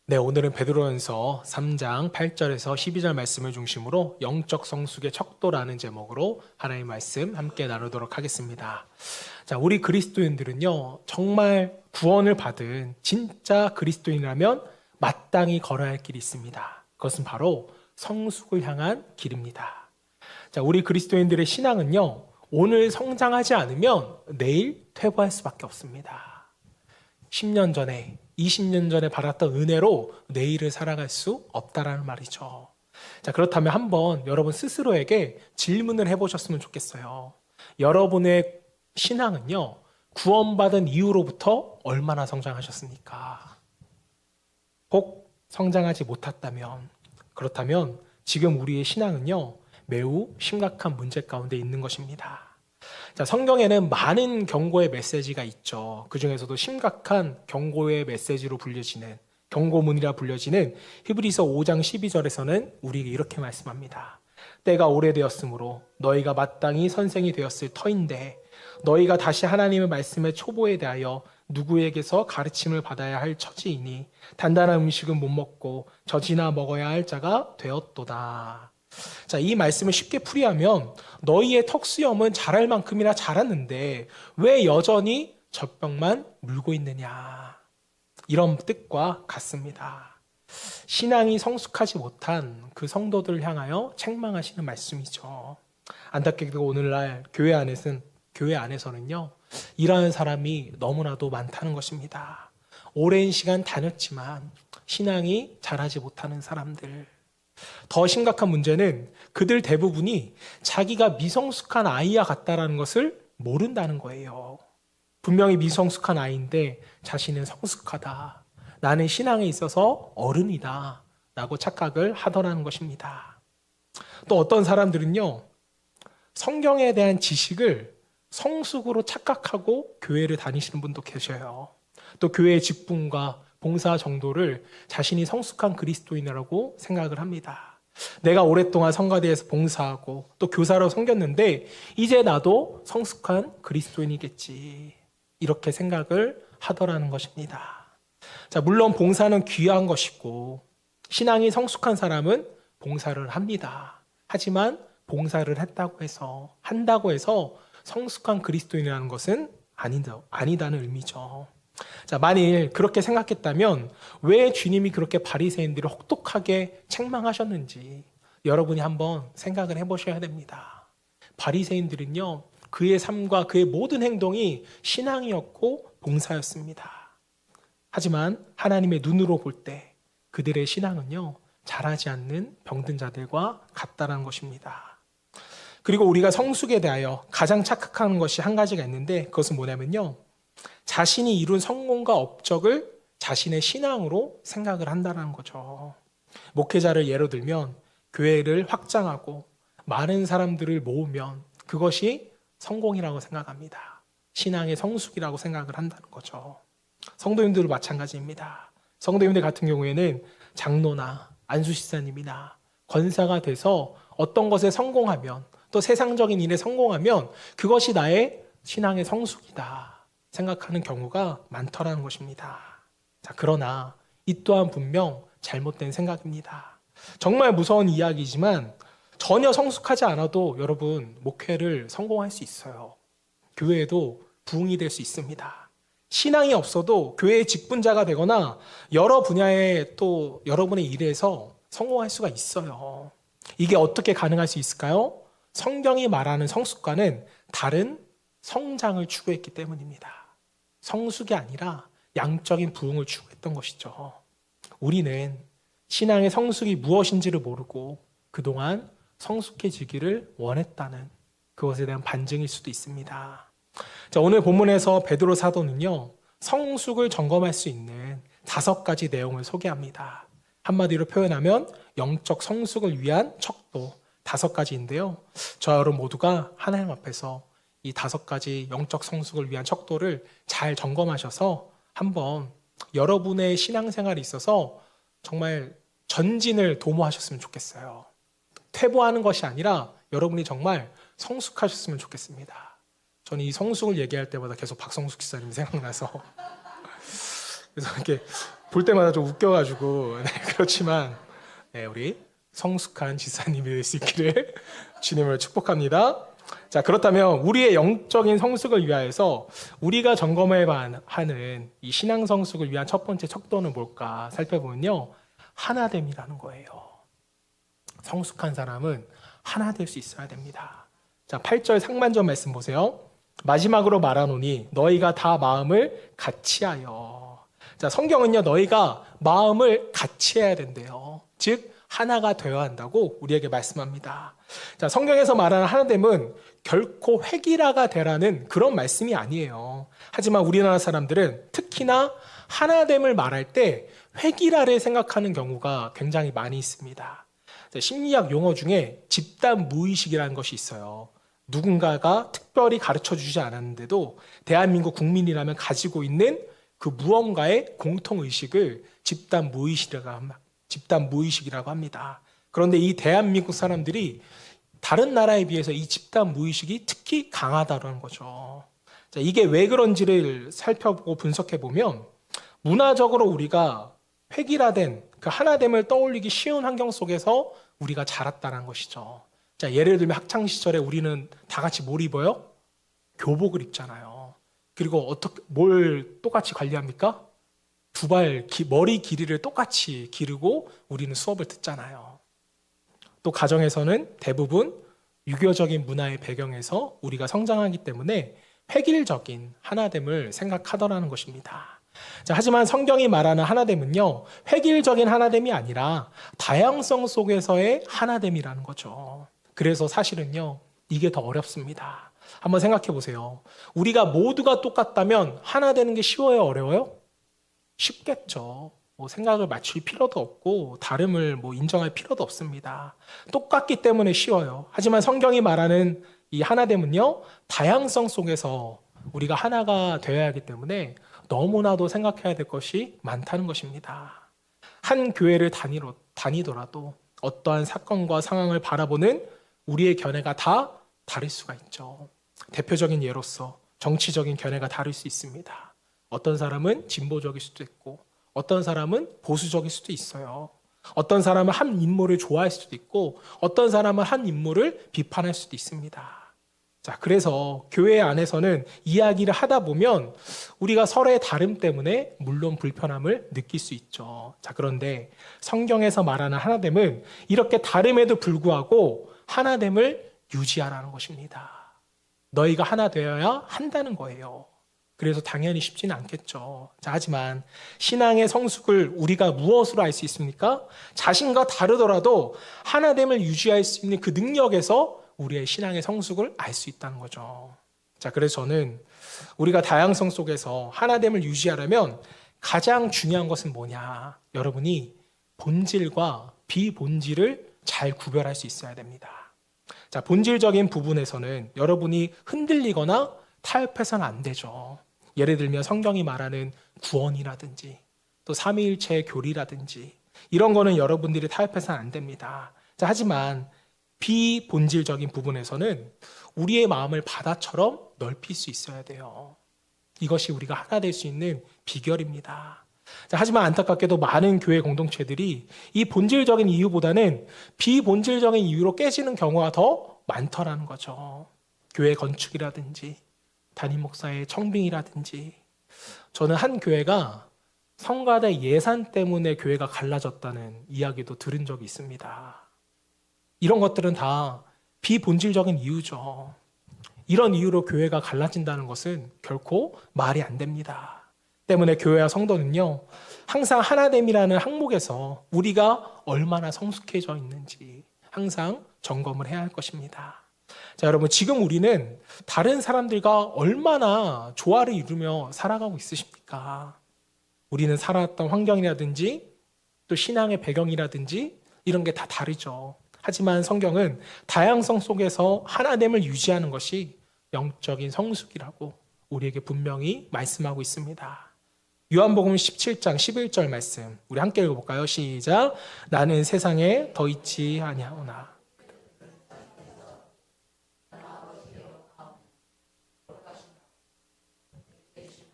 네, 오늘은 베드로전서 3장 8절에서 12절 말씀을 중심으로 영적 성숙의 척도라는 제목으로 하나님의 말씀 함께 나누도록 하겠습니다. 자, 우리 그리스도인들은요, 정말 구원을 받은 진짜 그리스도인이라면 마땅히 걸어야 할 길이 있습니다. 그것은 바로 성숙을 향한 길입니다. 자, 우리 그리스도인들의 신앙은요, 오늘 성장하지 않으면 내일 퇴보할 수밖에 없습니다. 10년 전에 20년 전에 받았던 은혜로 내일을 살아갈 수 없다라는 말이죠. 자, 그렇다면 한번 여러분 스스로에게 질문을 해보셨으면 좋겠어요. 여러분의 신앙은요, 구원받은 이후로부터 얼마나 성장하셨습니까? 혹 성장하지 못했다면, 그렇다면 지금 우리의 신앙은요, 매우 심각한 문제 가운데 있는 것입니다. 자, 성경에는 많은 경고의 메시지가 있죠. 그 중에서도 심각한 경고의 메시지로 불려지는, 경고문이라 불려지는 히브리서 5장 12절에서는 우리에게 이렇게 말씀합니다. 때가 오래되었으므로 너희가 마땅히 선생이 되었을 터인데 너희가 다시 하나님의 말씀의 초보에 대하여 누구에게서 가르침을 받아야 할 처지이니 단단한 음식은 못 먹고 젖이나 먹어야 할 자가 되었도다. 자, 이 말씀을 쉽게 풀이하면 너희의 턱수염은 자랄 만큼이나 자랐는데 왜 여전히 젖병만 물고 있느냐, 이런 뜻과 같습니다. 신앙이 성숙하지 못한 그 성도들을 향하여 책망하시는 말씀이죠. 안타깝게도 오늘날 교회 안에서는요, 이러한 사람이 너무나도 많다는 것입니다. 오랜 시간 다녔지만 신앙이 자라지 못하는 사람들. 더 심각한 문제는 그들 대부분이 자기가 미성숙한 아이와 같다라는 것을 모른다는 거예요. 분명히 미성숙한 아이인데 자신은 성숙하다, 나는 신앙에 있어서 어른이다 라고 착각을 하더라는 것입니다. 또 어떤 사람들은요, 성경에 대한 지식을 성숙으로 착각하고 교회를 다니시는 분도 계셔요. 또 교회의 직분과 봉사 정도를 자신이 성숙한 그리스도인이라고 생각을 합니다. 내가 오랫동안 성가대에서 봉사하고 또 교사로 섬겼는데 이제 나도 성숙한 그리스도인이겠지, 이렇게 생각을 하더라는 것입니다. 자, 물론 봉사는 귀한 것이고 신앙이 성숙한 사람은 봉사를 합니다. 하지만 봉사를 한다고 해서 성숙한 그리스도인이라는 것은 아니다는 의미죠. 자, 만일 그렇게 생각했다면 왜 주님이 그렇게 바리새인들을 혹독하게 책망하셨는지 여러분이 한번 생각을 해보셔야 됩니다. 바리새인들은요, 그의 삶과 그의 모든 행동이 신앙이었고 봉사였습니다. 하지만 하나님의 눈으로 볼 때 그들의 신앙은요, 자라지 않는 병든 자들과 같다는 것입니다. 그리고 우리가 성숙에 대하여 가장 착각하는 것이 한 가지가 있는데, 그것은 뭐냐면요, 자신이 이룬 성공과 업적을 자신의 신앙으로 생각을 한다는 거죠. 목회자를 예로 들면 교회를 확장하고 많은 사람들을 모으면 그것이 성공이라고 생각합니다. 신앙의 성숙이라고 생각을 한다는 거죠. 성도님들도 마찬가지입니다. 성도님들 같은 경우에는 장로나 안수집사님이나 권사가 돼서 어떤 것에 성공하면, 또 세상적인 일에 성공하면 그것이 나의 신앙의 성숙이다 생각하는 경우가 많더라는 것입니다. 자, 그러나 이 또한 분명 잘못된 생각입니다. 정말 무서운 이야기지만 전혀 성숙하지 않아도 여러분 목회를 성공할 수 있어요. 교회에도 부흥이 될 수 있습니다. 신앙이 없어도 교회의 직분자가 되거나 여러 분야에 또 여러분의 일에서 성공할 수가 있어요. 이게 어떻게 가능할 수 있을까요? 성경이 말하는 성숙과는 다른 성장을 추구했기 때문입니다. 성숙이 아니라 양적인 부흥을 추구했던 것이죠. 우리는 신앙의 성숙이 무엇인지를 모르고 그동안 성숙해지기를 원했다는 그것에 대한 반증일 수도 있습니다. 자, 오늘 본문에서 베드로 사도는요, 성숙을 점검할 수 있는 5가지 내용을 소개합니다. 한마디로 표현하면 영적 성숙을 위한 척도 5가지인데요. 저와 여러분 모두가 하나님 앞에서 이 5가지 영적 성숙을 위한 척도를 잘 점검하셔서 한번 여러분의 신앙생활에 있어서 정말 전진을 도모하셨으면 좋겠어요. 퇴보하는 것이 아니라 여러분이 정말 성숙하셨으면 좋겠습니다. 저는 이 성숙을 얘기할 때마다 계속 박성숙 기사님이 생각나서 그래서 이렇게 볼 때마다 좀 웃겨가지고 네, 그렇지만 네, 우리 성숙한 지사님이 될 수 있기를 주님을 축복합니다. 자, 그렇다면 우리의 영적인 성숙을 위하여서 우리가 점검해야 하는 이 신앙 성숙을 위한 첫 번째 척도는 뭘까 살펴보면요, 하나됨이라는 거예요. 성숙한 사람은 하나 될 수 있어야 됩니다. 자, 8절 상반절 말씀 보세요. 마지막으로 말하노니 너희가 다 마음을 같이하여. 자, 성경은요, 너희가 마음을 같이 해야 된대요. 즉 하나가 되어야 한다고 우리에게 말씀합니다. 자, 성경에서 말하는 하나됨은 결코 획일화가 되라는 그런 말씀이 아니에요. 하지만 우리나라 사람들은 특히나 하나됨을 말할 때 획일화를 생각하는 경우가 굉장히 많이 있습니다. 자, 심리학 용어 중에 집단 무의식이라는 것이 있어요. 누군가가 특별히 가르쳐 주지 않았는데도 대한민국 국민이라면 가지고 있는 그 무언가의 공통의식을 집단 무의식이라고 합니다. 그런데 이 대한민국 사람들이 다른 나라에 비해서 이 집단 무의식이 특히 강하다는 거죠. 자, 이게 왜 그런지를 살펴보고 분석해 보면 문화적으로 우리가 획일화된 그 하나됨을 떠올리기 쉬운 환경 속에서 우리가 자랐다는 것이죠. 자, 예를 들면 학창 시절에 우리는 다 같이 뭘 입어요? 교복을 입잖아요. 그리고 뭘 똑같이 관리합니까? 머리 길이를 똑같이 기르고 우리는 수업을 듣잖아요. 또 가정에서는 대부분 유교적인 문화의 배경에서 우리가 성장하기 때문에 획일적인 하나됨을 생각하더라는 것입니다. 자, 하지만 성경이 말하는 하나됨은요, 획일적인 하나됨이 아니라 다양성 속에서의 하나됨이라는 거죠. 그래서 사실은요, 이게 더 어렵습니다. 한번 생각해 보세요. 우리가 모두가 똑같다면 하나 되는 게 쉬워요, 어려워요? 쉽겠죠. 생각을 맞출 필요도 없고 다름을 인정할 필요도 없습니다. 똑같기 때문에 쉬워요. 하지만 성경이 말하는 이 하나됨은요, 다양성 속에서 우리가 하나가 되어야 하기 때문에 너무나도 생각해야 될 것이 많다는 것입니다. 한 교회를 다니더라도 어떠한 사건과 상황을 바라보는 우리의 견해가 다 다를 수가 있죠. 대표적인 예로서 정치적인 견해가 다를 수 있습니다. 어떤 사람은 진보적일 수도 있고 어떤 사람은 보수적일 수도 있어요. 어떤 사람은 한 인물을 좋아할 수도 있고 어떤 사람은 한 인물을 비판할 수도 있습니다. 자, 그래서 교회 안에서는 이야기를 하다 보면 우리가 서로의 다름 때문에 물론 불편함을 느낄 수 있죠. 자, 그런데 성경에서 말하는 하나됨은 이렇게 다름에도 불구하고 하나됨을 유지하라는 것입니다. 너희가 하나 되어야 한다는 거예요. 그래서 당연히 쉽지는 않겠죠. 자, 하지만 신앙의 성숙을 우리가 무엇으로 알 수 있습니까? 자신과 다르더라도 하나됨을 유지할 수 있는 그 능력에서 우리의 신앙의 성숙을 알 수 있다는 거죠. 자, 그래서 저는 우리가 다양성 속에서 하나됨을 유지하려면 가장 중요한 것은 뭐냐? 여러분이 본질과 비본질을 잘 구별할 수 있어야 됩니다. 자, 본질적인 부분에서는 여러분이 흔들리거나 타협해서는 안 되죠. 예를 들면 성경이 말하는 구원이라든지 또 삼위일체의 교리라든지 이런 거는 여러분들이 타협해서는 안 됩니다. 자, 하지만 비본질적인 부분에서는 우리의 마음을 바다처럼 넓힐 수 있어야 돼요. 이것이 우리가 하나 될 수 있는 비결입니다. 자, 하지만 안타깝게도 많은 교회 공동체들이 이 본질적인 이유보다는 비본질적인 이유로 깨지는 경우가 더 많더라는 거죠. 교회 건축이라든지 담임 목사의 청빙이라든지. 저는 한 교회가 성가대 예산 때문에 교회가 갈라졌다는 이야기도 들은 적이 있습니다. 이런 것들은 다 비본질적인 이유죠. 이런 이유로 교회가 갈라진다는 것은 결코 말이 안 됩니다. 때문에 교회와 성도는요, 항상 하나됨이라는 항목에서 우리가 얼마나 성숙해져 있는지 항상 점검을 해야 할 것입니다. 자, 여러분, 지금 우리는 다른 사람들과 얼마나 조화를 이루며 살아가고 있으십니까? 우리는 살아왔던 환경이라든지 또 신앙의 배경이라든지 이런 게 다 다르죠. 하지만 성경은 다양성 속에서 하나됨을 유지하는 것이 영적인 성숙이라고 우리에게 분명히 말씀하고 있습니다. 요한복음 17장 11절 말씀 우리 함께 읽어볼까요? 시작. 나는 세상에 더 있지 아니하오나.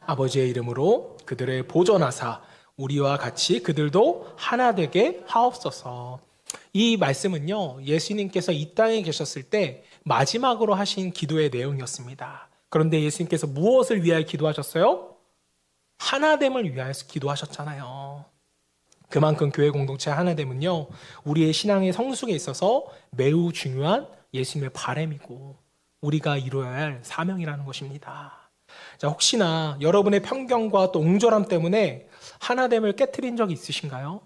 아버지의 이름으로 그들을 보존하사 우리와 같이 그들도 하나 되게 하옵소서. 이 말씀은요, 예수님께서 이 땅에 계셨을 때 마지막으로 하신 기도의 내용이었습니다. 그런데 예수님께서 무엇을 위하여 기도하셨어요? 하나됨을 위하여서 기도하셨잖아요. 그만큼 교회 공동체 하나됨은요, 우리의 신앙의 성숙에 있어서 매우 중요한 예수님의 바람이고 우리가 이루어야 할 사명이라는 것입니다. 자, 혹시나 여러분의 편견과 또 옹졸함 때문에 하나됨을 깨트린 적이 있으신가요?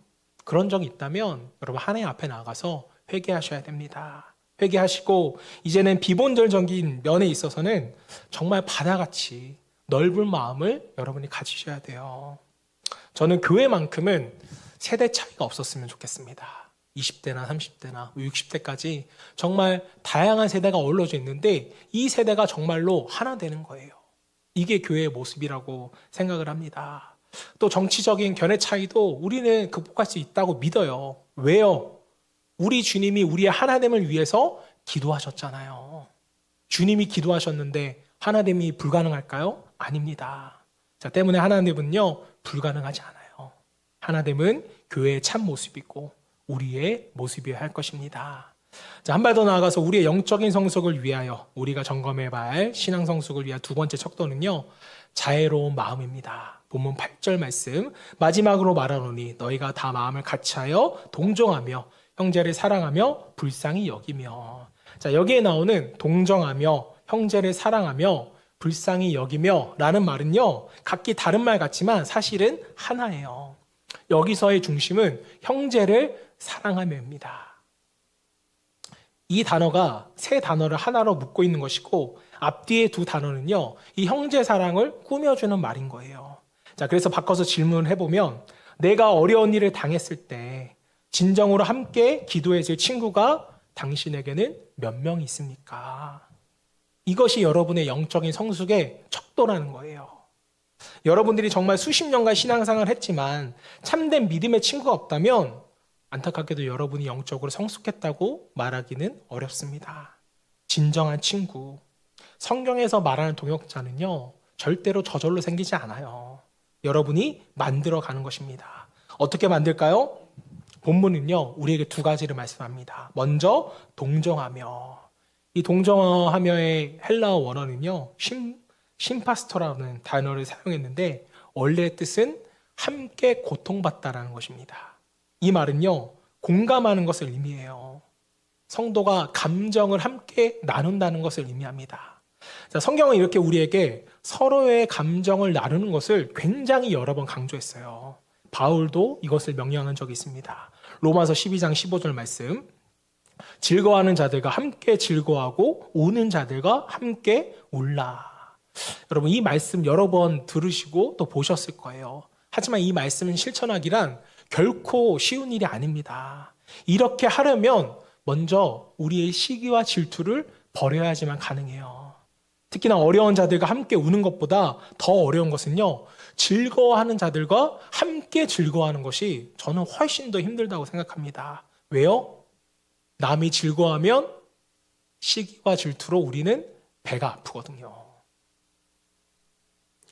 그런 적이 있다면 여러분 하나님 앞에 나가서 회개하셔야 됩니다. 회개하시고 이제는 비본절적인 면에 있어서는 정말 바다같이 넓은 마음을 여러분이 가지셔야 돼요. 저는 교회만큼은 세대 차이가 없었으면 좋겠습니다. 20대나 30대나 60대까지 정말 다양한 세대가 어우러져 있는데 이 세대가 정말로 하나 되는 거예요. 이게 교회의 모습이라고 생각을 합니다. 또 정치적인 견해 차이도 우리는 극복할 수 있다고 믿어요. 왜요? 우리 주님이 우리의 하나됨을 위해서 기도하셨잖아요. 주님이 기도하셨는데 하나됨이 불가능할까요? 아닙니다. 자, 때문에 하나됨은요, 불가능하지 않아요. 하나됨은 교회의 참 모습이고 우리의 모습이어야 할 것입니다. 자, 한 발 더 나아가서 우리의 영적인 성숙을 위하여 우리가 점검해봐야 할 신앙 성숙을 위한 두 번째 척도는요, 자애로운 마음입니다. 본문 8절 말씀, 마지막으로 말하노니 너희가 다 마음을 같이하여 동정하며 형제를 사랑하며 불쌍히 여기며. 자, 여기에 나오는 동정하며 형제를 사랑하며 불쌍히 여기며 라는 말은요, 각기 다른 말 같지만 사실은 하나예요. 여기서의 중심은 형제를 사랑하며입니다. 이 단어가 세 단어를 하나로 묶고 있는 것이고 앞뒤의 두 단어는요, 이 형제 사랑을 꾸며주는 말인 거예요. 자, 그래서 바꿔서 질문을 해보면 내가 어려운 일을 당했을 때 진정으로 함께 기도해줄 친구가 당신에게는 몇 명 있습니까? 이것이 여러분의 영적인 성숙의 척도라는 거예요. 여러분들이 정말 수십 년간 신앙생활을 했지만 참된 믿음의 친구가 없다면 안타깝게도 여러분이 영적으로 성숙했다고 말하기는 어렵습니다. 진정한 친구, 성경에서 말하는 동역자는요, 절대로 저절로 생기지 않아요. 여러분이 만들어가는 것입니다. 어떻게 만들까요? 본문은요, 우리에게 두 가지를 말씀합니다. 먼저 동정하며. 이 동정하며의 헬라어 원어는요, 심파스토라는 단어를 사용했는데 원래의 뜻은 함께 고통받다라는 것입니다. 이 말은요, 공감하는 것을 의미해요. 성도가 감정을 함께 나눈다는 것을 의미합니다. 자, 성경은 이렇게 우리에게 서로의 감정을 나누는 것을 굉장히 여러 번 강조했어요. 바울도 이것을 명령한 적이 있습니다. 로마서 12장 15절 말씀, 즐거워하는 자들과 함께 즐거워하고 우는 자들과 함께 울라. 여러분, 이 말씀 여러 번 들으시고 또 보셨을 거예요. 하지만 이 말씀을 실천하기란 결코 쉬운 일이 아닙니다. 이렇게 하려면 먼저 우리의 시기와 질투를 버려야지만 가능해요. 특히나 어려운 자들과 함께 우는 것보다 더 어려운 것은요, 즐거워하는 자들과 함께 즐거워하는 것이 저는 훨씬 더 힘들다고 생각합니다. 왜요? 남이 즐거워하면 시기와 질투로 우리는 배가 아프거든요.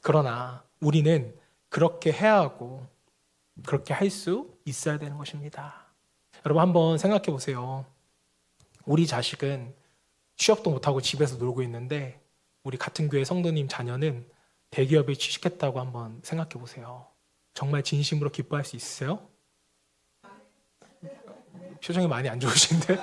그러나 우리는 그렇게 해야 하고 그렇게 할 수 있어야 되는 것입니다. 여러분 한번 생각해 보세요. 우리 자식은 취업도 못하고 집에서 놀고 있는데 우리 같은 교회 성도님 자녀는 대기업에 취직했다고 한번 생각해 보세요. 정말 진심으로 기뻐할 수 있으세요? 표정이 많이 안 좋으신데?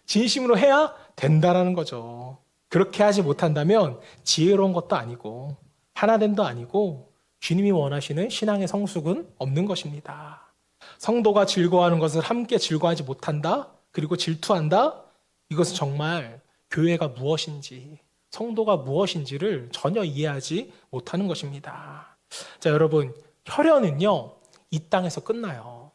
진심으로 해야 된다라는 거죠. 그렇게 하지 못한다면 지혜로운 것도 아니고 하나됨도 아니고 주님이 원하시는 신앙의 성숙은 없는 것입니다. 성도가 즐거워하는 것을 함께 즐거워하지 못한다? 그리고 질투한다? 이것은 정말 교회가 무엇인지, 성도가 무엇인지를 전혀 이해하지 못하는 것입니다. 자, 여러분, 혈연은요, 이 땅에서 끝나요.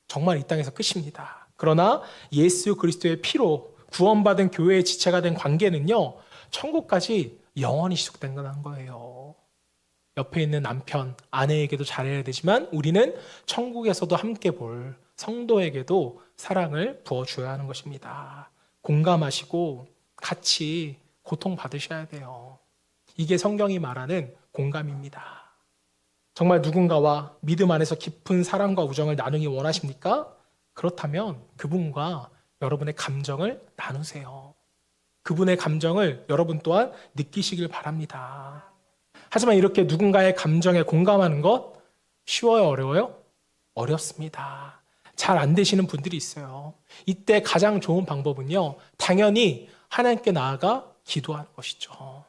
정말 이 땅에서 끝입니다. 그러나 예수 그리스도의 피로 구원받은 교회의 지체가 된 관계는요, 천국까지 영원히 지속된다는 거예요. 옆에 있는 남편, 아내에게도 잘해야 되지만 우리는 천국에서도 함께 볼 성도에게도 사랑을 부어줘야 하는 것입니다. 공감하시고 같이 고통받으셔야 돼요. 이게 성경이 말하는 공감입니다. 정말 누군가와 믿음 안에서 깊은 사랑과 우정을 나누기 원하십니까? 그렇다면 그분과 여러분의 감정을 나누세요. 그분의 감정을 여러분 또한 느끼시길 바랍니다. 하지만 이렇게 누군가의 감정에 공감하는 것 쉬워요, 어려워요? 어렵습니다. 잘 안 되시는 분들이 있어요. 이때 가장 좋은 방법은요, 당연히 하나님께 나아가 기도하는 것이죠.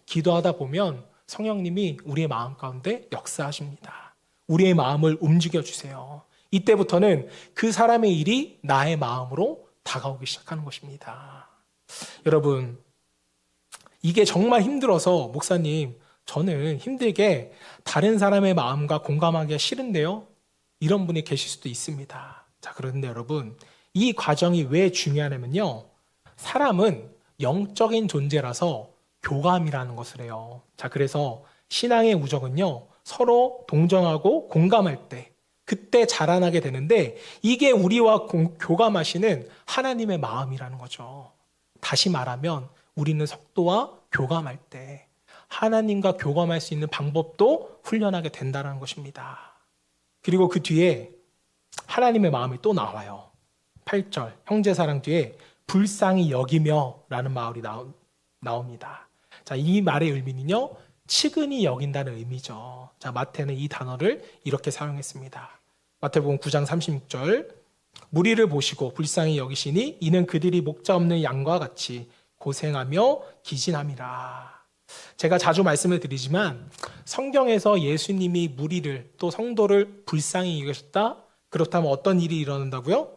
기도하다 보면 성령님이 우리의 마음 가운데 역사하십니다. 우리의 마음을 움직여 주세요. 이때부터는 그 사람의 일이 나의 마음으로 다가오기 시작하는 것입니다. 여러분, 이게 정말 힘들어서 목사님, 저는 힘들게 다른 사람의 마음과 공감하기가 싫은데요. 이런 분이 계실 수도 있습니다. 자, 그런데 여러분, 이 과정이 왜 중요하냐면요. 사람은 영적인 존재라서 교감이라는 것을 해요. 자, 그래서 신앙의 우정은요, 서로 동정하고 공감할 때, 그때 자라나게 되는데, 이게 우리와 교감하시는 하나님의 마음이라는 거죠. 다시 말하면, 우리는 성도와 교감할 때, 하나님과 교감할 수 있는 방법도 훈련하게 된다는 것입니다. 그리고 그 뒤에 하나님의 마음이 또 나와요. 8절, 형제사랑 뒤에 불쌍히 여기며 라는 말이 나옵니다. 자, 이 말의 의미는요, 측은히 여긴다는 의미죠. 자, 마태는 이 단어를 이렇게 사용했습니다. 마태복음 9장 36절, 무리를 보시고 불쌍히 여기시니 이는 그들이 목자 없는 양과 같이 고생하며 기진함이라. 제가 자주 말씀을 드리지만 성경에서 예수님이 무리를 또 성도를 불쌍히 여기셨다? 그렇다면 어떤 일이 일어난다고요?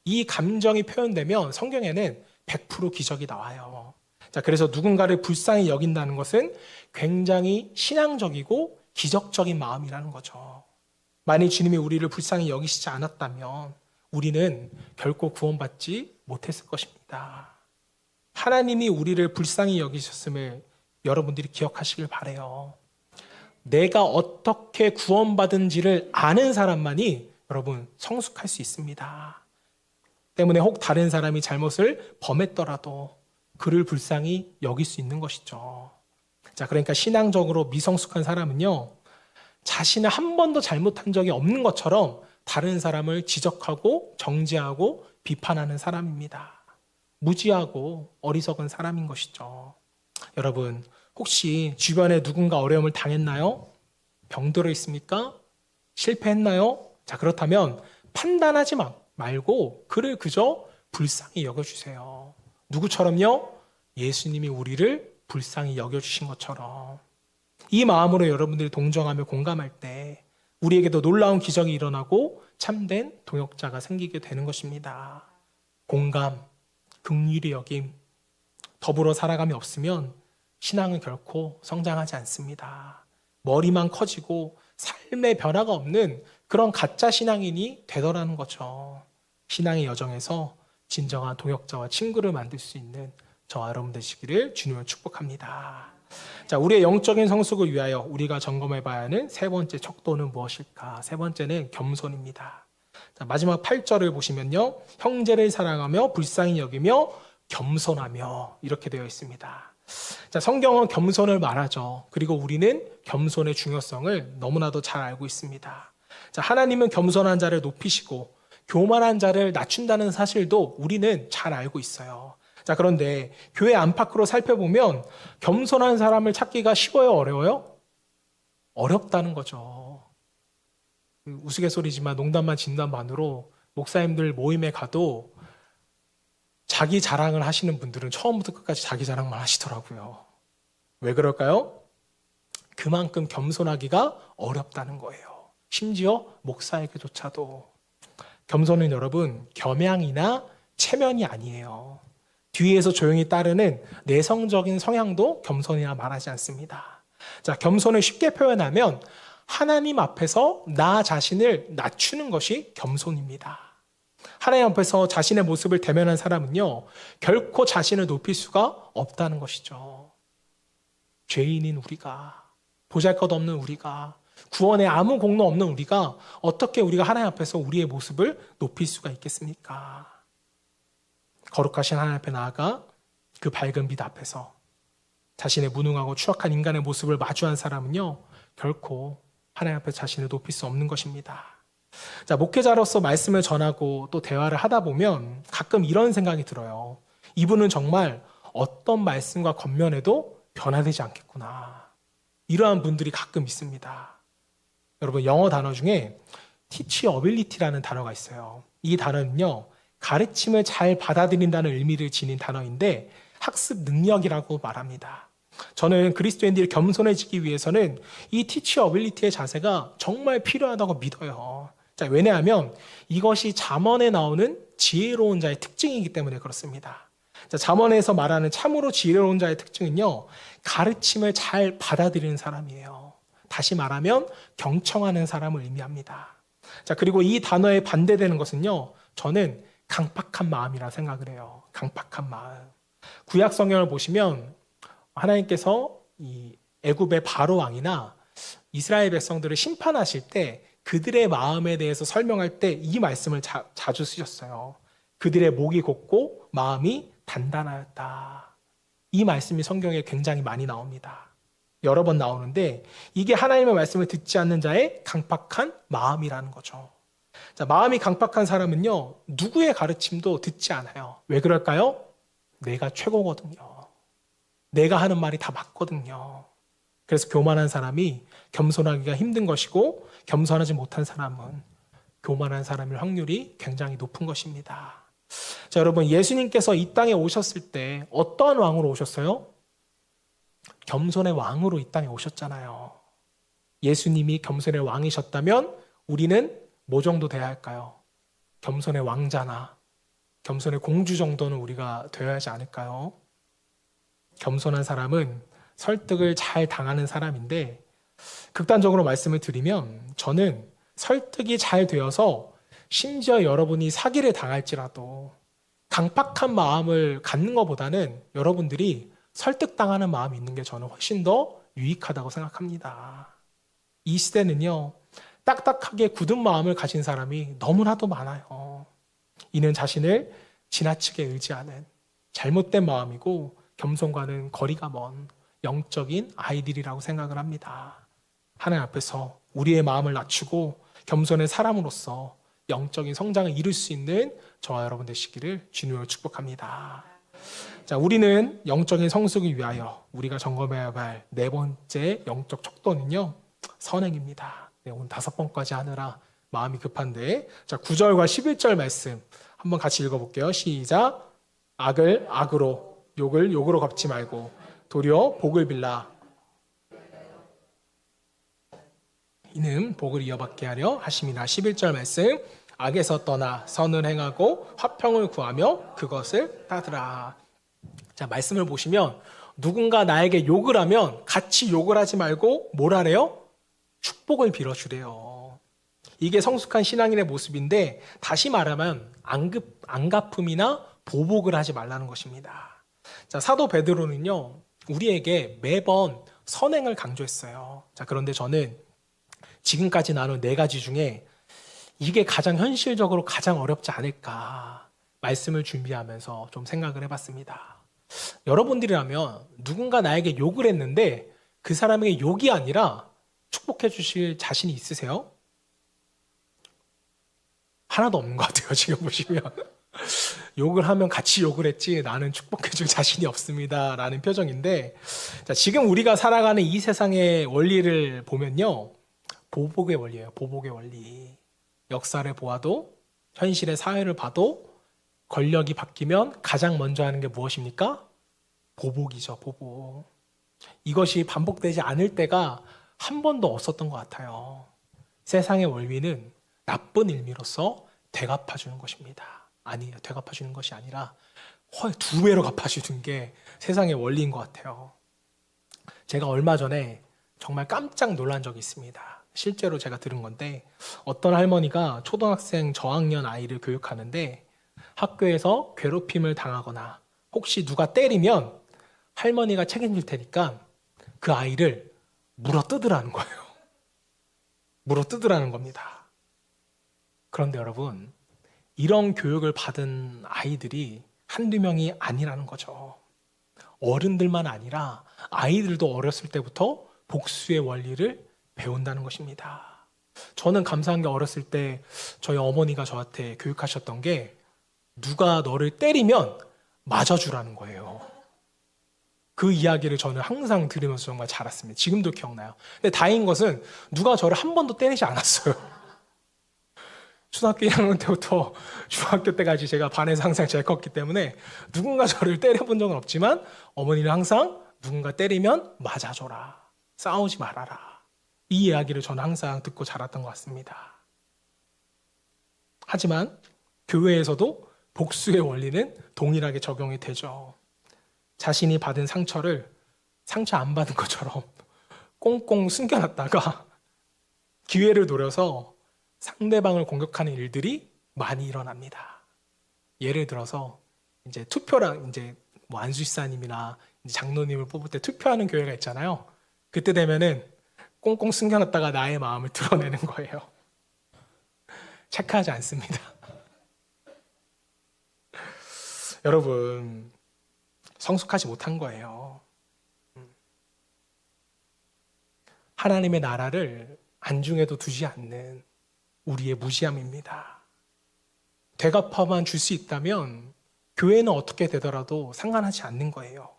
이 감정이 표현되면 성경에는 100% 기적이 나와요. 자, 그래서 누군가를 불쌍히 여긴다는 것은 굉장히 신앙적이고 기적적인 마음이라는 거죠. 만일 주님이 우리를 불쌍히 여기시지 않았다면 우리는 결코 구원받지 못했을 것입니다. 하나님이 우리를 불쌍히 여기셨음을 여러분들이 기억하시길 바라요. 내가 어떻게 구원받은지를 아는 사람만이 여러분 성숙할 수 있습니다. 때문에 혹 다른 사람이 잘못을 범했더라도 그를 불쌍히 여길 수 있는 것이죠. 자, 그러니까 신앙적으로 미성숙한 사람은요, 자신은 한 번도 잘못한 적이 없는 것처럼 다른 사람을 지적하고 정죄하고 비판하는 사람입니다. 무지하고 어리석은 사람인 것이죠. 여러분, 혹시 주변에 누군가 어려움을 당했나요? 병들어 있습니까? 실패했나요? 자, 그렇다면 판단하지 말고 그를 그저 불쌍히 여겨주세요. 누구처럼요? 예수님이 우리를 불쌍히 여겨주신 것처럼. 이 마음으로 여러분들이 동정하며 공감할 때 우리에게도 놀라운 기적이 일어나고 참된 동역자가 생기게 되는 것입니다. 공감, 긍휼히 여김, 더불어 살아감이 없으면 신앙은 결코 성장하지 않습니다. 머리만 커지고 삶의 변화가 없는 그런 가짜 신앙인이 되더라는 거죠. 신앙의 여정에서 진정한 동역자와 친구를 만들 수 있는 저와 여러분 되시기를 주님을 축복합니다. 자, 우리의 영적인 성숙을 위하여 우리가 점검해 봐야 하는 세 번째 척도는 무엇일까? 세 번째는 겸손입니다. 자, 마지막 8절을 보시면요. 형제를 사랑하며 불쌍히 여기며 겸손하며 이렇게 되어 있습니다. 자, 성경은 겸손을 말하죠. 그리고 우리는 겸손의 중요성을 너무나도 잘 알고 있습니다. 자, 하나님은 겸손한 자를 높이시고 교만한 자를 낮춘다는 사실도 우리는 잘 알고 있어요. 자, 그런데 교회 안팎으로 살펴보면 겸손한 사람을 찾기가 쉬워요, 어려워요? 어렵다는 거죠. 우스갯소리지만 농담만 진담반으로 목사님들 모임에 가도 자기 자랑을 하시는 분들은 처음부터 끝까지 자기 자랑만 하시더라고요. 왜 그럴까요? 그만큼 겸손하기가 어렵다는 거예요. 심지어 목사에게조차도. 겸손은 여러분 겸양이나 체면이 아니에요. 뒤에서 조용히 따르는 내성적인 성향도 겸손이라 말하지 않습니다. 자, 겸손을 쉽게 표현하면 하나님 앞에서 나 자신을 낮추는 것이 겸손입니다. 하나님 앞에서 자신의 모습을 대면한 사람은요, 결코 자신을 높일 수가 없다는 것이죠. 죄인인 우리가, 보잘것없는 우리가, 구원에 아무 공로 없는 우리가 어떻게 우리가 하나님 앞에서 우리의 모습을 높일 수가 있겠습니까? 거룩하신 하나님 앞에 나아가 그 밝은 빛 앞에서 자신의 무능하고 추악한 인간의 모습을 마주한 사람은요, 결코 하나님 앞에 자신을 높일 수 없는 것입니다. 자, 목회자로서 말씀을 전하고 또 대화를 하다 보면 가끔 이런 생각이 들어요. 이분은 정말 어떤 말씀과 겉면에도 변화되지 않겠구나. 이러한 분들이 가끔 있습니다. 여러분, 영어 단어 중에 teachability라는 단어가 있어요. 이 단어는요, 가르침을 잘 받아들인다는 의미를 지닌 단어인데 학습 능력이라고 말합니다. 저는 그리스도인들이 겸손해지기 위해서는 이 teachability의 자세가 정말 필요하다고 믿어요. 자, 왜냐하면 이것이 잠언에 나오는 지혜로운 자의 특징이기 때문에 그렇습니다. 자, 잠언에서 말하는 참으로 지혜로운 자의 특징은요, 가르침을 잘 받아들이는 사람이에요. 다시 말하면 경청하는 사람을 의미합니다. 자, 그리고 이 단어에 반대되는 것은요, 저는 강팍한 마음이라 생각을 해요. 강팍한 마음. 구약 성경을 보시면 하나님께서 이 애굽의 바로 왕이나 이스라엘 백성들을 심판하실 때 그들의 마음에 대해서 설명할 때 이 말씀을 자주 쓰셨어요. 그들의 목이 곱고 마음이 단단하였다. 이 말씀이 성경에 굉장히 많이 나옵니다. 여러 번 나오는데 이게 하나님의 말씀을 듣지 않는 자의 강팍한 마음이라는 거죠. 자, 마음이 강팍한 사람은요, 누구의 가르침도 듣지 않아요. 왜 그럴까요? 내가 최고거든요. 내가 하는 말이 다 맞거든요. 그래서 교만한 사람이 겸손하기가 힘든 것이고 겸손하지 못한 사람은 교만한 사람일 확률이 굉장히 높은 것입니다. 자, 여러분, 예수님께서 이 땅에 오셨을 때 어떠한 왕으로 오셨어요? 겸손의 왕으로 이 땅에 오셨잖아요. 예수님이 겸손의 왕이셨다면 우리는 뭐 정도 돼야 할까요? 겸손의 왕자나 겸손의 공주 정도는 우리가 되어야 하지 않을까요? 겸손한 사람은 설득을 잘 당하는 사람인데, 극단적으로 말씀을 드리면 저는 설득이 잘 되어서 심지어 여러분이 사기를 당할지라도 강팍한 마음을 갖는 것보다는 여러분들이 설득당하는 마음이 있는 게 저는 훨씬 더 유익하다고 생각합니다. 이 시대는요, 딱딱하게 굳은 마음을 가진 사람이 너무나도 많아요. 이는 자신을 지나치게 의지하는 잘못된 마음이고 겸손과는 거리가 먼 영적인 아이들이라고 생각을 합니다. 하나님 앞에서 우리의 마음을 낮추고 겸손한 사람으로서 영적인 성장을 이룰 수 있는 저와 여러분 되시기를 주님으로 축복합니다. 자, 우리는 영적인 성숙을 위하여 우리가 점검해야 할 네 번째 영적 척도는요, 선행입니다. 네, 오늘 5번까지 하느라 마음이 급한데, 자, 9절과 11절 말씀 한번 같이 읽어볼게요. 시작. 악을 악으로, 욕을 욕으로 갚지 말고 도리어 복을 빌라. 이는 복을 이어받게 하려 하심이라. 11절 말씀. 악에서 떠나 선을 행하고 화평을 구하며 그것을 따르라. 자, 말씀을 보시면 누군가 나에게 욕을 하면 같이 욕을 하지 말고 뭘 하래요? 축복을 빌어주래요. 이게 성숙한 신앙인의 모습인데, 다시 말하면 안갚음이나 보복을 하지 말라는 것입니다. 자, 사도 베드로는요, 우리에게 매번 선행을 강조했어요. 자, 그런데 저는 지금까지 나눈 4가지 중에 이게 가장 현실적으로 가장 어렵지 않을까 말씀을 준비하면서 좀 생각을 해봤습니다. 여러분들이라면 누군가 나에게 욕을 했는데 그 사람에게 욕이 아니라 축복해 주실 자신이 있으세요? 하나도 없는 것 같아요. 지금 보시면 욕을 하면 같이 욕을 했지 나는 축복해 줄 자신이 없습니다 라는 표정인데, 자, 지금 우리가 살아가는 이 세상의 원리를 보면요, 보복의 원리예요. 보복의 원리. 역사를 보아도 현실의 사회를 봐도 권력이 바뀌면 가장 먼저 하는 게 무엇입니까? 보복이죠. 보복. 이것이 반복되지 않을 때가 한 번도 없었던 것 같아요. 세상의 원리는 나쁜 의미로서 되갚아주는 것입니다. 아니에요. 되갚아주는 것이 아니라 2배로 갚아주는 게 세상의 원리인 것 같아요. 제가 얼마 전에 정말 깜짝 놀란 적이 있습니다. 실제로 제가 들은 건데, 어떤 할머니가 초등학생 저학년 아이를 교육하는데 학교에서 괴롭힘을 당하거나 혹시 누가 때리면 할머니가 책임질 테니까 그 아이를 물어뜯으라는 거예요. 물어뜯으라는 겁니다. 그런데 여러분, 이런 교육을 받은 아이들이 한두 명이 아니라는 거죠. 어른들만 아니라 아이들도 어렸을 때부터 복수의 원리를 배운다는 것입니다. 저는 감사한 게 어렸을 때 저희 어머니가 저한테 교육하셨던 게 누가 너를 때리면 맞아주라는 거예요. 그 이야기를 저는 항상 들으면서 정말 자랐습니다. 지금도 기억나요. 근데 다행인 것은 누가 저를 한 번도 때리지 않았어요. 초등학교 1학년 때부터 중학교 때까지 제가 반에서 항상 제일 컸기 때문에 누군가 저를 때려본 적은 없지만 어머니는 항상 누군가 때리면 맞아줘라. 싸우지 말아라. 이 이야기를 저는 항상 듣고 자랐던 것 같습니다. 하지만 교회에서도 복수의 원리는 동일하게 적용이 되죠. 자신이 받은 상처를 상처 안 받은 것처럼 꽁꽁 숨겨놨다가 기회를 노려서 상대방을 공격하는 일들이 많이 일어납니다. 예를 들어서 이제 투표랑 이제 뭐 안수사님이나 장로님을 뽑을 때 투표하는 교회가 있잖아요. 그때 되면은 꽁꽁 숨겨놨다가 나의 마음을 드러내는 거예요. 착하지 않습니다. 여러분, 성숙하지 못한 거예요. 하나님의 나라를 안중에도 두지 않는 우리의 무지함입니다. 되갚아만 줄 수 있다면 교회는 어떻게 되더라도 상관하지 않는 거예요.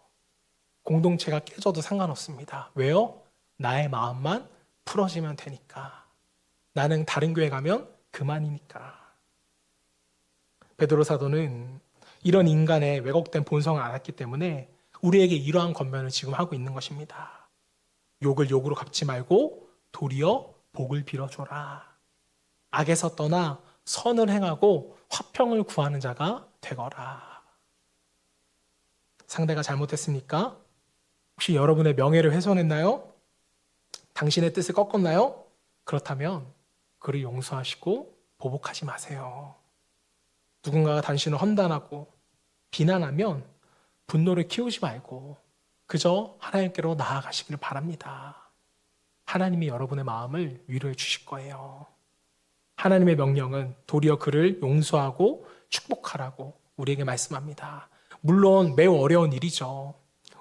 공동체가 깨져도 상관없습니다. 왜요? 나의 마음만 풀어지면 되니까. 나는 다른 교회 가면 그만이니까. 베드로 사도는 이런 인간의 왜곡된 본성을 알았기 때문에 우리에게 이러한 권면을 지금 하고 있는 것입니다. 욕을 욕으로 갚지 말고 도리어 복을 빌어줘라. 악에서 떠나 선을 행하고 화평을 구하는 자가 되거라. 상대가 잘못했습니까? 혹시 여러분의 명예를 훼손했나요? 당신의 뜻을 꺾었나요? 그렇다면 그를 용서하시고 보복하지 마세요. 누군가가 당신을 험담하고 비난하면 분노를 키우지 말고 그저 하나님께로 나아가시기를 바랍니다. 하나님이 여러분의 마음을 위로해 주실 거예요. 하나님의 명령은 도리어 그를 용서하고 축복하라고 우리에게 말씀합니다. 물론 매우 어려운 일이죠.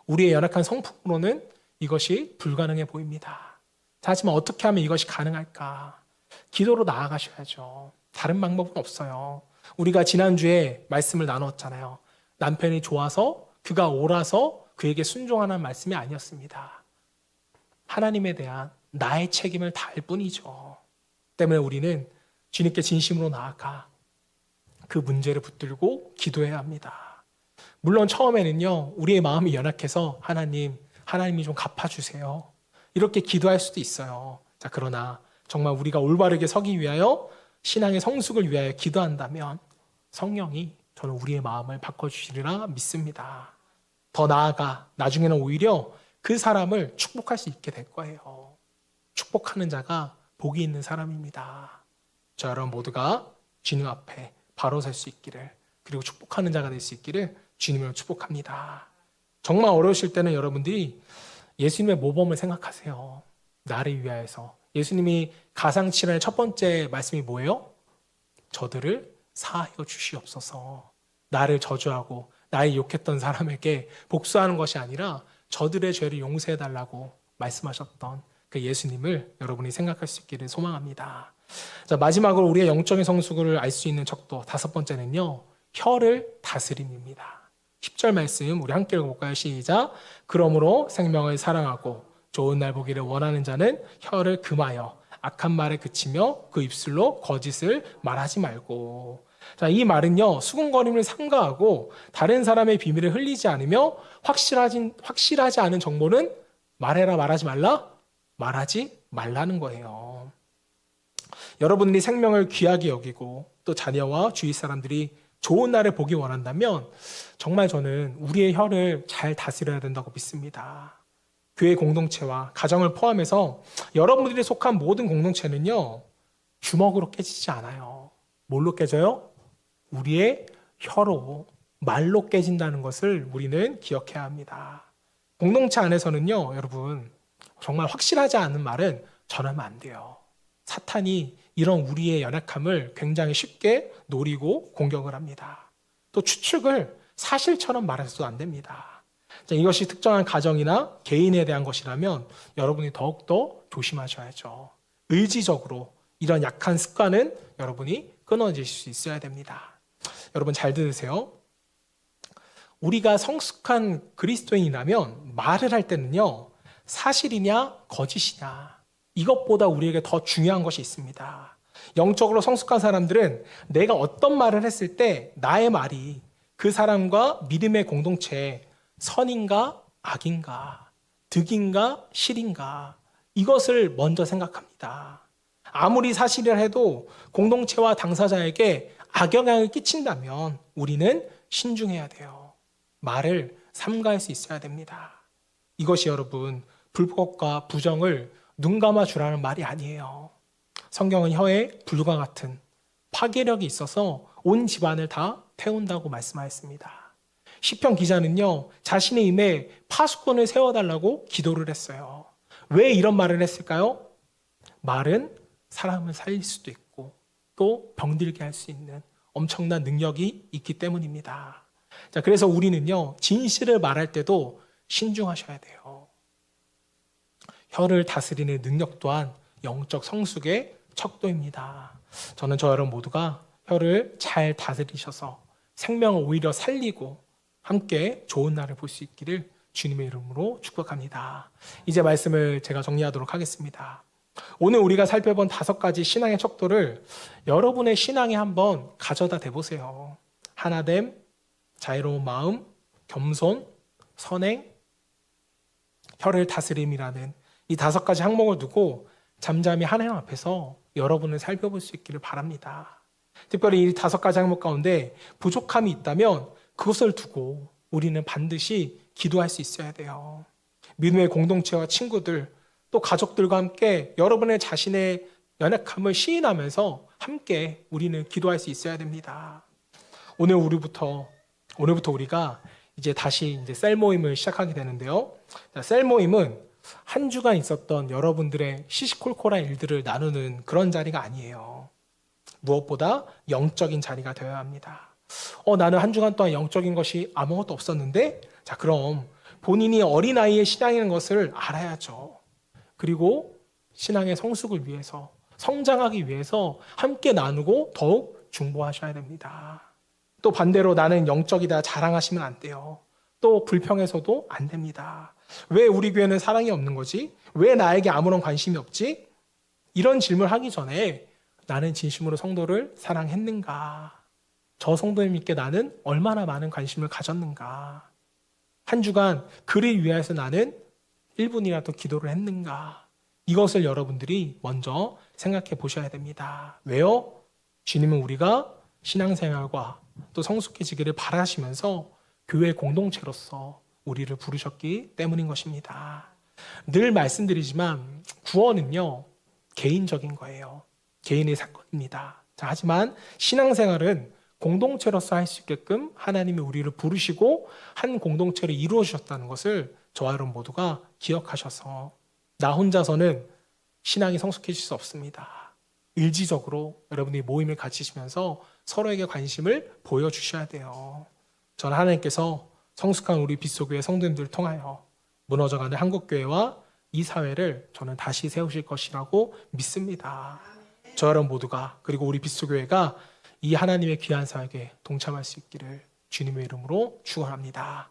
우리의 연약한 성품으로는 이것이 불가능해 보입니다. 하지만 어떻게 하면 이것이 가능할까? 기도로 나아가셔야죠. 다른 방법은 없어요. 우리가 지난주에 말씀을 나눴잖아요. 남편이 좋아서 그가 옳아서 그에게 순종하는 말씀이 아니었습니다. 하나님에 대한 나의 책임을 다할 뿐이죠. 때문에 우리는 주님께 진심으로 나아가 그 문제를 붙들고 기도해야 합니다. 물론 처음에는요, 우리의 마음이 연약해서 하나님이 좀 갚아주세요. 이렇게 기도할 수도 있어요. 자, 그러나 정말 우리가 올바르게 서기 위하여 신앙의 성숙을 위하여 기도한다면 성령이 저는 우리의 마음을 바꿔주시리라 믿습니다. 더 나아가 나중에는 오히려 그 사람을 축복할 수 있게 될 거예요. 축복하는 자가 복이 있는 사람입니다. 저 여러분 모두가 주님 앞에 바로 설 수 있기를, 그리고 축복하는 자가 될 수 있기를 주님으로 축복합니다. 정말 어려우실 때는 여러분들이 예수님의 모범을 생각하세요. 나를 위하여서. 예수님이 가상칠환의 첫 번째 말씀이 뭐예요? 저들을 사하여 주시옵소서. 나를 저주하고 나의 욕했던 사람에게 복수하는 것이 아니라 저들의 죄를 용서해달라고 말씀하셨던 그 예수님을 여러분이 생각할 수 있기를 소망합니다. 자, 마지막으로 우리의 영적인 성숙을 알 수 있는 척도 다섯 번째는요, 혀를 다스림입니다. 10절 말씀 우리 함께 읽어볼까요? 시작. 그러므로 생명을 사랑하고 좋은 날 보기를 원하는 자는 혀를 금하여 악한 말에 그치며 그 입술로 거짓을 말하지 말고. 자, 이 말은요, 수군거림을 삼가하고 다른 사람의 비밀을 흘리지 않으며 확실하지 않은 정보는 말해라 말하지 말라? 말하지 말라는 거예요. 여러분들이 생명을 귀하게 여기고 또 자녀와 주위 사람들이 좋은 날을 보기 원한다면 정말 저는 우리의 혀를 잘 다스려야 된다고 믿습니다. 교회 공동체와 가정을 포함해서 여러분들이 속한 모든 공동체는요, 주먹으로 깨지지 않아요. 뭘로 깨져요? 우리의 혀로, 말로 깨진다는 것을 우리는 기억해야 합니다. 공동체 안에서는요, 여러분, 정말 확실하지 않은 말은 전하면 안 돼요. 사탄이 이런 우리의 연약함을 굉장히 쉽게 노리고 공격을 합니다. 또 추측을 사실처럼 말해서도 안 됩니다. 자, 이것이 특정한 가정이나 개인에 대한 것이라면 여러분이 더욱더 조심하셔야죠. 의지적으로 이런 약한 습관은 여러분이 끊어질 수 있어야 됩니다. 여러분 잘 들으세요. 우리가 성숙한 그리스도인이라면 말을 할 때는요, 사실이냐 거짓이냐 이것보다 우리에게 더 중요한 것이 있습니다. 영적으로 성숙한 사람들은 내가 어떤 말을 했을 때 나의 말이 그 사람과 믿음의 공동체에 선인가 악인가 득인가 실인가 이것을 먼저 생각합니다. 아무리 사실을 해도 공동체와 당사자에게 악영향을 끼친다면 우리는 신중해야 돼요. 말을 삼가할 수 있어야 됩니다. 이것이 여러분 불법과 부정을 눈 감아 주라는 말이 아니에요. 성경은 혀에 불과 같은 파괴력이 있어서 온 집안을 다 태운다고 말씀하였습니다. 시편 기자는요, 자신의 임에 파수꾼을 세워달라고 기도를 했어요. 왜 이런 말을 했을까요? 말은 사람을 살릴 수도 있고 또 병들게 할 수 있는 엄청난 능력이 있기 때문입니다. 자, 그래서 우리는요, 진실을 말할 때도 신중하셔야 돼요. 혀를 다스리는 능력 또한 영적 성숙의 척도입니다. 저는 저 여러분 모두가 혀를 잘 다스리셔서 생명을 오히려 살리고 함께 좋은 날을 볼 수 있기를 주님의 이름으로 축복합니다. 이제 말씀을 제가 정리하도록 하겠습니다. 오늘 우리가 살펴본 5가지 신앙의 척도를 여러분의 신앙에 한번 가져다 대보세요. 하나됨, 자애로운 마음, 겸손, 선행, 혀를 다스림이라는 이 5가지 항목을 두고 잠잠히 하나님 앞에서 여러분을 살펴볼 수 있기를 바랍니다. 특별히 이 5가지 항목 가운데 부족함이 있다면 그것을 두고 우리는 반드시 기도할 수 있어야 돼요. 믿음의 공동체와 친구들 또 가족들과 함께 여러분의 자신의 연약함을 시인하면서 함께 우리는 기도할 수 있어야 됩니다. 오늘부터 우리가 이제 다시 셀 모임을 시작하게 되는데요. 셀 모임은 한 주간 있었던 여러분들의 시시콜콜한 일들을 나누는 그런 자리가 아니에요. 무엇보다 영적인 자리가 되어야 합니다. 나는 한 주간 동안 영적인 것이 아무것도 없었는데, 자, 그럼 본인이 어린아이의 신앙이라는 것을 알아야죠. 그리고 신앙의 성숙을 위해서, 성장하기 위해서 함께 나누고 더욱 중보하셔야 됩니다. 또 반대로 나는 영적이다 자랑하시면 안 돼요. 또 불평해서도 안 됩니다. 왜 우리 교회는 사랑이 없는 거지? 왜 나에게 아무런 관심이 없지? 이런 질문을 하기 전에 나는 진심으로 성도를 사랑했는가? 저 성도님께 나는 얼마나 많은 관심을 가졌는가? 한 주간 그를 위해서 나는 1분이라도 기도를 했는가? 이것을 여러분들이 먼저 생각해 보셔야 됩니다. 왜요? 주님은 우리가 신앙생활과 또 성숙해지기를 바라시면서 교회 공동체로서 우리를 부르셨기 때문인 것입니다. 늘 말씀드리지만 구원은요, 개인적인 거예요. 개인의 사건입니다. 자, 하지만 신앙생활은 공동체로서 할 수 있게끔 하나님이 우리를 부르시고 한 공동체를 이루어 주셨다는 것을 저와 여러분 모두가 기억하셔서 나 혼자서는 신앙이 성숙해질 수 없습니다. 일지적으로 여러분이 모임을 가지시면서 서로에게 관심을 보여주셔야 돼요. 저는 하나님께서 성숙한 우리 빗소교회 성도님들을 통하여 무너져가는 한국교회와 이 사회를 저는 다시 세우실 것이라고 믿습니다. 저 여러분 모두가 그리고 우리 빗소교회가 이 하나님의 귀한 사역에 동참할 수 있기를 주님의 이름으로 축원합니다.